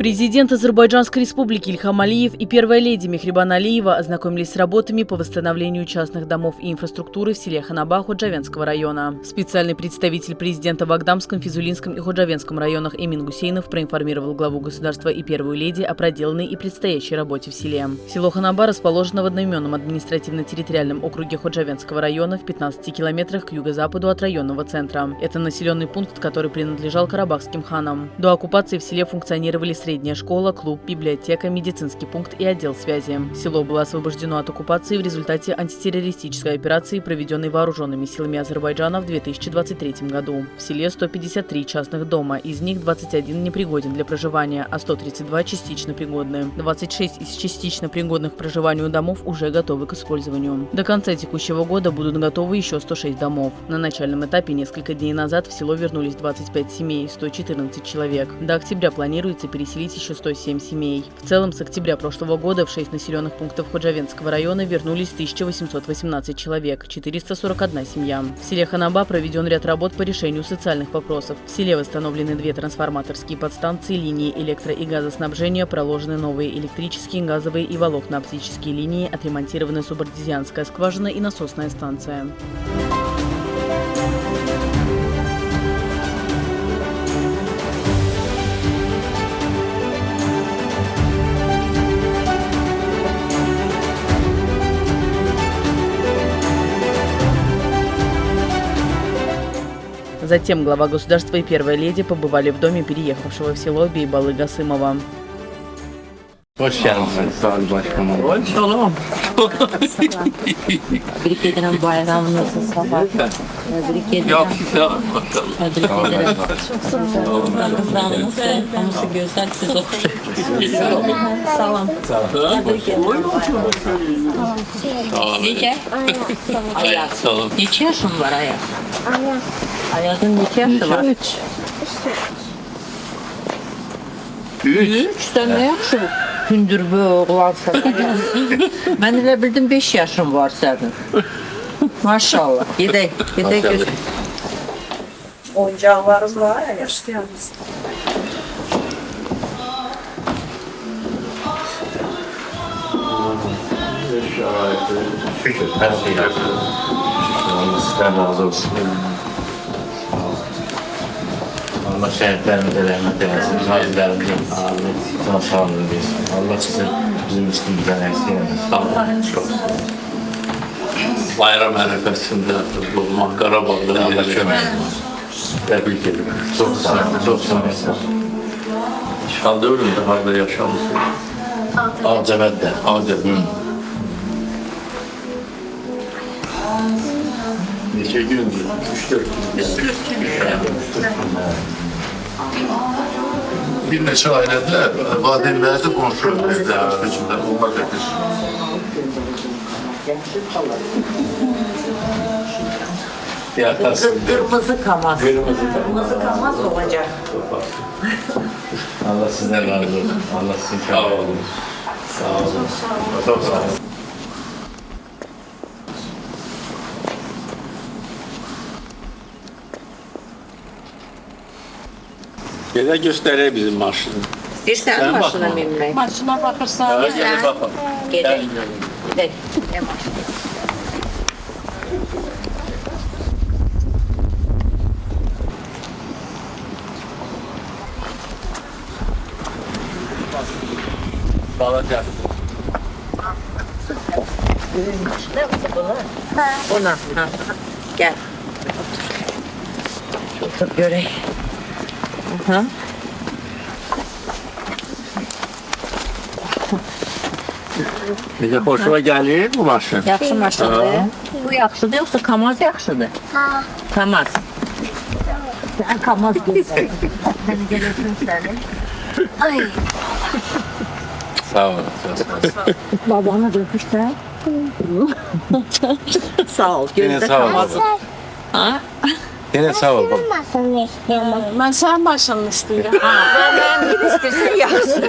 Президент Азербайджанской республики Ильхам Алиев и первая леди Мехрибан Алиева ознакомились с работами по восстановлению частных домов и инфраструктуры в селе Ханабах Ходжавенского района. Специальный представитель президента в Агдамском, Физулинском и Ходжавенском районах Эмин Гусейнов проинформировал главу государства и первую леди о проделанной и предстоящей работе в селе. Село Ханаба расположено в одноименном административно-территориальном округе Ходжавенского района в 15 километрах к юго-западу от районного центра. Это населенный пункт, который принадлежал карабахским ханам. До оккупации в селе функционировали средняя школа, клуб, библиотека, медицинский пункт и отдел связи. Село было освобождено от оккупации в результате антитеррористической операции, проведенной вооруженными силами Азербайджана в 2023 году. В селе 153 частных дома, из них 21 непригоден для проживания, а 132 частично пригодны. 26 из частично пригодных к проживанию домов уже готовы к использованию. До конца текущего года будут готовы еще 106 домов. На начальном этапе несколько дней назад в село вернулись 25 семей, 114 человек. До октября планируется переселить еще 107 семей. В целом, с октября прошлого года в 6 населенных пунктов Ходжавенского района вернулись 1818 человек, 441 семья. В селе Ханаба проведен ряд работ по решению социальных вопросов. В селе восстановлены 2 трансформаторские подстанции, линии электро- и газоснабжения, проложены новые электрические, газовые и волокно-оптические линии, отремонтированы субартезианская скважина и насосная станция. Затем глава государства и первая леди побывали в доме переехавшего в село Бейбалы Гасымова. Hoş geldiniz Sayın Başkanım. Hoş olalım. Tebrik ederim bayramınızı sabah. Tebrik ederim. Yok, sağ olun. Maşallah. Tebrik ederim. Kızlarınız kamusu güzel siz okuyun. Sağ olun. Tebrik ederim. Sağ olun. Nice? Hayat, sağ olun. Neçə yaşın var Ayaz? Ayaz'ın neçə yaşı var? 3. Sən nə yaxşı gündür bu oğlansan. Mən elə bildim 5 yaşın var sənin. Maşallah. Gedək gözüm. Oyuncaklarımız var ya, hoş geldiniz. Şükür, her şey yapıyor. Allah sizden razı olsun. Allah şehitlerimize rahmet eylesin. Gazilerimize sağ olun biz. Allah sizi bizim üstümüzden eksik eylesin. Sağ olun. Çok sağ olun. Bayram arifesinde bulmak Karabağ'da yaşamak. Tebrik ederim. Çok sağ olun. Çok sağ olun. İnşallah ölüm daha da yaşamışsın. Ağcemet'te. Ağcemet. Neçə gündür? 3-4 gün. Bir neçə ailədə valideynlərdə qonşu evlər içində olmaq edir. Kırmızı kamaz. Kırmızı kalmaz olacak. Allah sizden razı olsun. Allah sizin sağ olun. Sağ olun. Çok sağ olun. Gel göstereyim bizim maşını. İstəyirsən maşına minmək? Maşına bakırsan. Gel bakalım. Gedək. Gedək. Ne maşına? Bağlayacağız. Ne olsa bunu? Buna. Ha. Gel. Otur. Otur görək. Aha. Bize hoşuma gelir bu maşın. Yaxşı maşındır. Bu yaxşıdır yoxsa Kamaz yaxşıdır? Kamaz. Sən Kamaz gözəl. Sən gəlirsən səni. Ay. Sağ olun. Sağ olun. Babanı öpürsən. Sağ ol. Yine Gözdə sağ ol. Kamaz. Ha? Yine sağ ol. Ben sen başını istiyorum. Ben bir istersen yaxşı.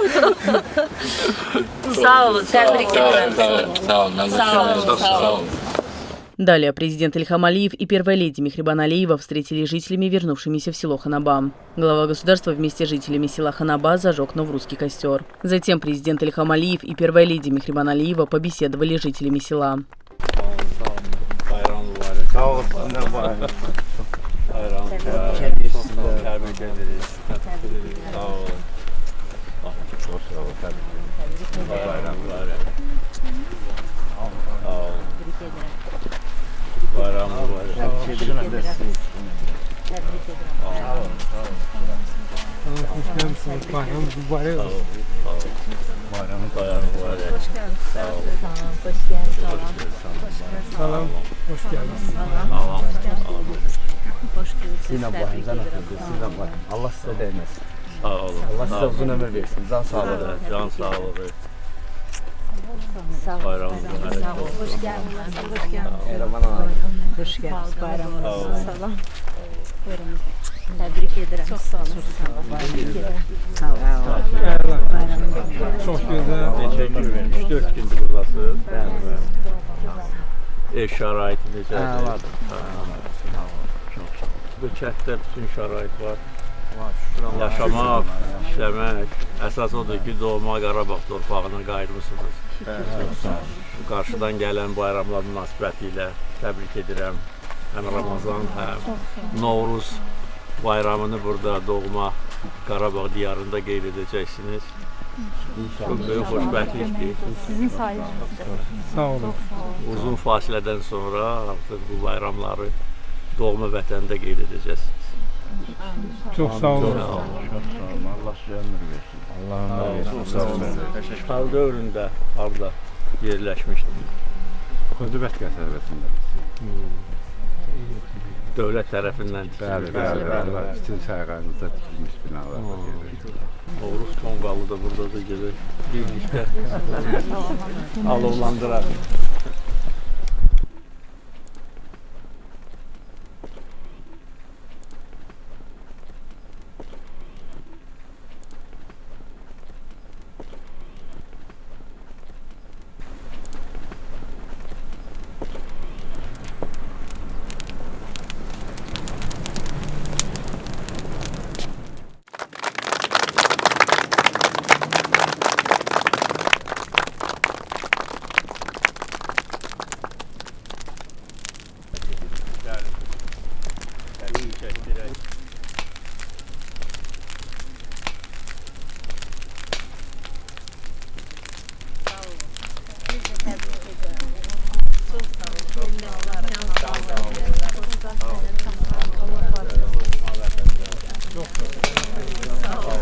Sağ olun. Təbrik Sağ olun. edirəm. Sağ olun. Sağ olun. Sağ olun. Sağ olun. Далее президент Ильхам Алиев и первая леди Мехрибан Алиева встретились с жителями, вернувшимися в село Ханаба. Глава государства вместе с жителями села Ханаба зажег новрусский костер. Затем президент Ильхам Алиев и первая леди Мехрибан Алиева побеседовали с жителями села. Allah size değmesin. Sağ olun. Allah size uzun ömür versin. Can sağlığı. Can sağlığı. Bayramınız mübarek olsun. Hoş geldiniz. Eraman abi. Hoş geldiniz. Bayramınız. Salam. Tebrik ederim. Çok sağ olun. Tebrik ederim. Sağ olun. Çok güzel. Teşekkür ederim. 3-4 gündür buradasınız. Ev şəraiti necədir? Var. Bu kənddə bütün şərait var. Yaşamaq, işləmək, əsas odur ki, doğma Qarabağ torpağına qayıtmısınız. Qarşıdan gələn bayramlar münasibəti ilə təbrik edirəm. Həm Ramazan, həm Novruz bayramını burada doğma Qarabağ diyarında qeyd edəcəksiniz. Çok büyük xoşbəxtlikdir. Sizin sayenizde. Sağ olun. Uzun fasilədən sonra artıq bu bayramları doğma vətəndə qeyd edəcəksiniz. Çok sağ olun. Allah size ömür versin. Allah ömür versin. Çok sağ olun. İşğal dövründə harda yerləşmişdik? Xocavənd qəsəbəsində. Dövlət tərəfindən Bəli, tikilmiş. bəli. Bütün sərqəmizdə tikilmiş binalar var. Oğuz Konqalı da buradadır gedək. Birlikdə alovlandıraq.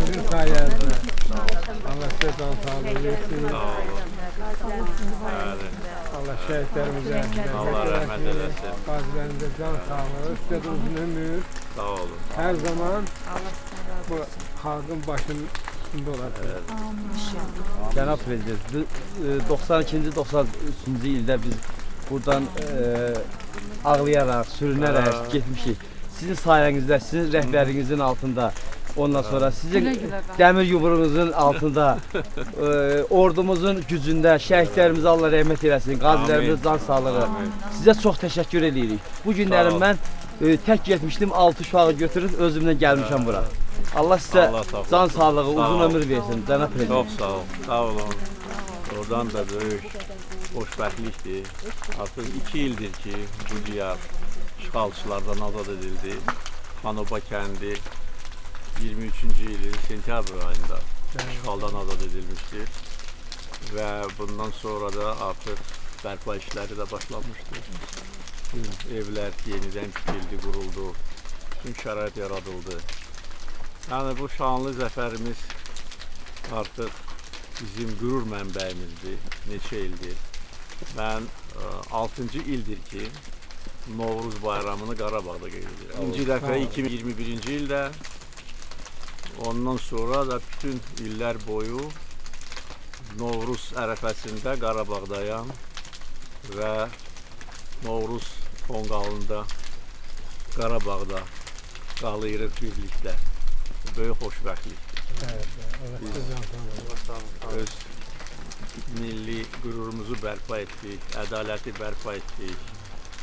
Sizin sayenizde. Allah size can sağlığı versin. Allah şehitlerimize, Allah rəhmət eləsin. gazilerimize can sağlığı, size de uzun ömür. Sağ olun. Her zaman bu halkın başının üstünde olasınız. Cənab Prezident, 92-93-cü ildə biz buradan ağlayaraq, sürünərək getmişik. Sizin sayənizdə, sizin rəhbərinizin altında, ondan sonra sizin dəmir yumruğunuzun altında, ordumuzun gücündə, şəhidlərimizə Allah rəhmət eləsin, qazilərimizə can sağlığı. Sizə çox təşəkkür edirik. Bu günlərim mən tək getmişdim, 6 uşağı götürüb özümlə gəlmişəm bura. Allah sizə Allah sağ olsun. can sağlığı, uzun Sağ ol. ömür versin, cənab Çox Prezident. sağ olun. Sağ olun. Oradan da böyük xoşbəxtlikdir. Artıq 2 ildir ki, bu diyar işğalçılardan azad edildi. Xanoba kəndi 23-cü ilin sentyabr ayında işğaldan azad edilmişdir. Və bundan sonra da artıq bərpa işləri də başlanmışdır. Bütün evlər yenidən tikildi, quruldu. Bütün şərait yaradıldı. Yəni bu şanlı zəfərimiz artıq bizim qürur mənbəyimizdir. Neçə ildir. Mən 6-cı ildir ki, Novruz bayramını Qarabağda qeyd edirəm. İkinci dəfə 2021-ci ildə, ondan sonra da bütün illər boyu Novruz ərəfəsində Qarabağdayam və Novruz tonqalında Qarabağda qalıyırıq birlikdə. Böyük xoşbəxtlikdir. Biz öz milli qürurumuzu bərpa etdik, ədaləti bərpa etdik.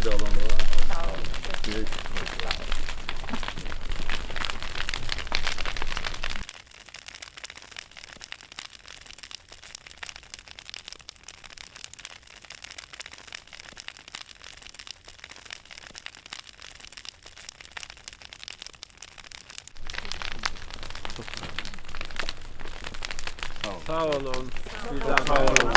medalım var. Sağ olun. Sağ olun. Sağ olun.